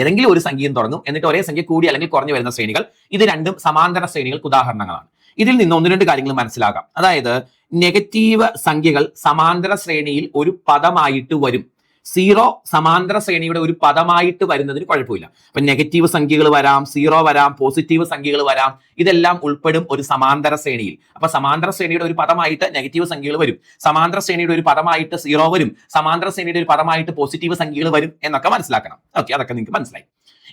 ഏതെങ്കിലും ഒരു സംഖ്യയും തുടങ്ങും, എന്നിട്ട് ഒരേ സംഖ്യ കൂടി അല്ലെങ്കിൽ കുറഞ്ഞു വരുന്ന ശ്രേണികൾ. ഇത് രണ്ടും സമാന്തര ശ്രേണികൾക്ക് ഉദാഹരണങ്ങളാണ്. ഇതിൽ നിന്ന് ഒന്ന് രണ്ട് കാര്യങ്ങൾ മനസ്സിലാക്കാം. അതായത് നെഗറ്റീവ് സംഖ്യകൾ സമാന്തര ശ്രേണിയിൽ ഒരു പദമായിട്ട് വരും. സീറോ സമാന്തര ശ്രേണിയുടെ ഒരു പദമായിട്ട് വരുന്നതിന് കുഴപ്പമില്ല. അപ്പൊ നെഗറ്റീവ് സംഖ്യകൾ വരാം, സീറോ വരാം, പോസിറ്റീവ് സംഖ്യകൾ വരാം, ഇതെല്ലാം ഉൾപ്പെടും ഒരു സമാന്തര ശ്രേണിയിൽ. അപ്പൊ സമാന്തര ശ്രേണിയുടെ ഒരു പദമായിട്ട് നെഗറ്റീവ് സംഖ്യകൾ വരും, സമാന്തര ശ്രേണിയുടെ ഒരു പദമായിട്ട് സീറോ വരും, സമാന്തര ശ്രേണിയുടെ ഒരു പദമായിട്ട് പോസിറ്റീവ് സംഖ്യകൾ വരും എന്നൊക്കെ മനസ്സിലാക്കണം. ഓക്കെ, അതൊക്കെ നിങ്ങൾക്ക് മനസ്സിലായി.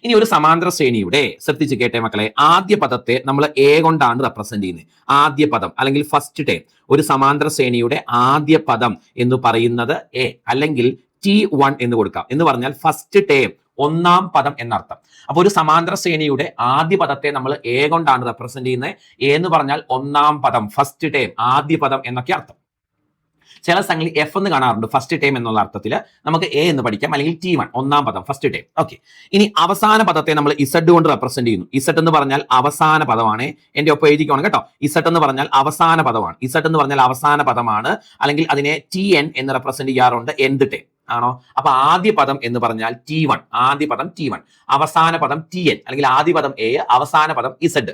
ഇനി ഒരു സമാന്തര ശ്രേണിയുടെ, ശ്രദ്ധിച്ച് കേട്ടെ മക്കളെ, ആദ്യ പദത്തെ നമ്മൾ എ കൊണ്ടാണ് റെപ്രസെന്റ് ചെയ്യുന്നത്. ആദ്യ പദം അല്ലെങ്കിൽ ഫസ്റ്റ് ടേം, ഒരു സമാന്തര ശ്രേണിയുടെ ആദ്യ പദം എന്ന് പറയുന്നത് എ അല്ലെങ്കിൽ T1 എന്ന് കൊടുക്കാം. എന്ന് പറഞ്ഞാൽ ഫസ്റ്റ് ടേം, ഒന്നാം പദം എന്നർത്ഥം. അപ്പൊ ഒരു സമാന്തര ശ്രേണിയുടെ ആദ്യ പദത്തെ നമ്മൾ എ കൊണ്ടാണ് റെപ്രസെന്റ് ചെയ്യുന്നത്. എ എന്ന് പറഞ്ഞാൽ ഒന്നാം പദം, ഫസ്റ്റ് ടേം, ആദ്യ പദം എന്നൊക്കെ അർത്ഥം. ചില സ്ഥലങ്ങളിൽ എഫ് എന്ന് കാണാറുണ്ട് ഫസ്റ്റ് ടൈം എന്നുള്ള അർത്ഥത്തിൽ. നമുക്ക് എ എന്ന് പഠിക്കാം, അല്ലെങ്കിൽ T1 ഒന്നാം പദം, ഫസ്റ്റ് ടൈം. ഓക്കെ, ഇനി അവസാന പദത്തെ നമ്മൾ ഇസഡ് കൊണ്ട് റെപ്രസെന്റ് ചെയ്യുന്നു. ഇസഡ് എന്ന് പറഞ്ഞാൽ അവസാന പദമാണ്. എന്റെ ഒപ്പം എഴുതിക്കോണം കേട്ടോ. ഇസഡ് എന്ന് പറഞ്ഞാൽ അവസാന പദമാണ്. ഇസഡ് എന്ന് പറഞ്ഞാൽ അവസാന പദമാണ്, അല്ലെങ്കിൽ അതിനെ TN എന്ന് റെപ്രസെന്റ് ചെയ്യാറുണ്ട്, എന്ത് ടൈം ആണോ. അപ്പൊ ആദ്യ പദം എന്ന് പറഞ്ഞാൽ T1, ആദ്യ പദം T1, അവസാന പദം TN, അല്ലെങ്കിൽ ആദ്യ പദം A, അവസാന പദം ഇസഡ്.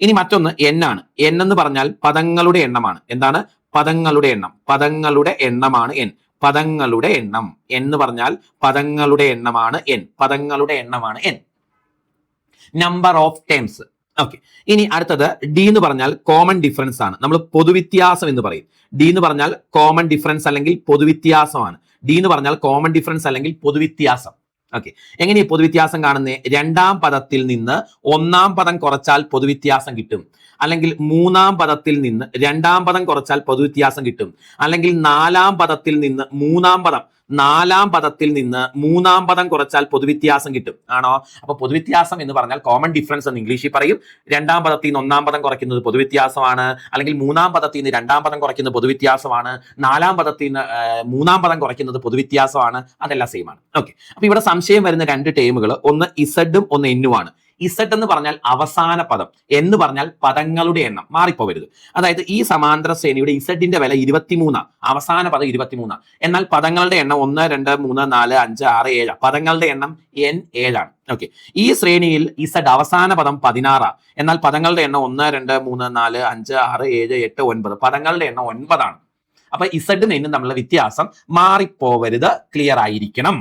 ഇനി മറ്റൊന്ന് N ആണ്. N എന്ന് പറഞ്ഞാൽ പദങ്ങളുടെ എണ്ണമാണ്. എന്താണ്? പദങ്ങളുടെ എണ്ണം. പദങ്ങളുടെ എണ്ണമാണ് N. പദങ്ങളുടെ എണ്ണം എന്ന് പറഞ്ഞാൽ പദങ്ങളുടെ എണ്ണമാണ് N. പദങ്ങളുടെ എണ്ണമാണ് N. Number of terms. Okay, ഇനി അടുത്തത് ഡി എന്ന് പറഞ്ഞാൽ കോമൺ ഡിഫറൻസ് ആണ്. നമ്മൾ പൊതുവ്യത്യാസം എന്ന് പറയും. ഡി എന്ന് പറഞ്ഞാൽ കോമൺ ഡിഫറൻസ് അല്ലെങ്കിൽ പൊതുവ്യത്യാസമാണ്. ഡി എന്ന് പറഞ്ഞാൽ കോമൺ ഡിഫറൻസ് അല്ലെങ്കിൽ പൊതുവ്യത്യാസം. ഓക്കെ, എങ്ങനെയാ പൊതുവ്യത്യാസം കാണുന്നത്? രണ്ടാം പദത്തിൽ നിന്ന് ഒന്നാം പദം കുറച്ചാൽ പൊതുവ്യത്യാസം കിട്ടും, അല്ലെങ്കിൽ മൂന്നാം പദത്തിൽ നിന്ന് രണ്ടാം പദം കുറച്ചാൽ പൊതുവ്യത്യാസം കിട്ടും, അല്ലെങ്കിൽ നാലാം പദത്തിൽ നിന്ന് മൂന്നാം പദം കുറച്ചാൽ പൊതുവ്യത്യാസം കിട്ടും, ആണോ? അപ്പൊ പൊതുവ്യത്യാസം എന്ന് പറഞ്ഞാൽ കോമൺ ഡിഫറൻസ് എന്ന് ഇംഗ്ലീഷിൽ പറയും. രണ്ടാം പദത്തിൽ നിന്ന് ഒന്നാം പദം കുറയ്ക്കുന്നത് പൊതുവ്യത്യാസമാണ്, അല്ലെങ്കിൽ മൂന്നാം പദത്തിൽ നിന്ന് രണ്ടാം പദം കുറയ്ക്കുന്നത് പൊതുവ്യത്യാസമാണ്, നാലാം പദത്തിൽ നിന്ന് മൂന്നാം പദം കുറയ്ക്കുന്നത് പൊതുവ്യത്യാസമാണ്. അതെല്ലാം സെയിം ആണ്. ഓക്കെ, അപ്പൊ ഇവിടെ സംശയം വരുന്ന രണ്ട് ടേമുകൾ, ഒന്ന് ഇസഡും ഒന്ന് എന്നുമാണ്. ഇസഡ് എന്ന് പറഞ്ഞാൽ അവസാന പദം, എന്ന് പറഞ്ഞാൽ പദങ്ങളുടെ എണ്ണം. മാറിപ്പോവരുത്. അതായത് ഈ സമാന്തര ശ്രേണിയുടെ ഇസഡിന്റെ വില 23, അവസാന പദം 23. എന്നാൽ പദങ്ങളുടെ എണ്ണം 1, 2, 3, 4, 5, 6, 7. പദങ്ങളുടെ എണ്ണം N 7 ആണ്. ഓക്കെ, ഈ ശ്രേണിയിൽ ഇസഡ് അവസാന പദം 16, എന്നാൽ പദങ്ങളുടെ എണ്ണം 1, 2, 3, 4, 5, 6, 7, 8, 9. പദങ്ങളുടെ എണ്ണം 9 ആണ്. അപ്പൊ ഇസഡും എന്നും തമ്മിലുള്ള വ്യത്യാസം മാറിപ്പോവരുത്, ക്ലിയർ ആയിരിക്കണം.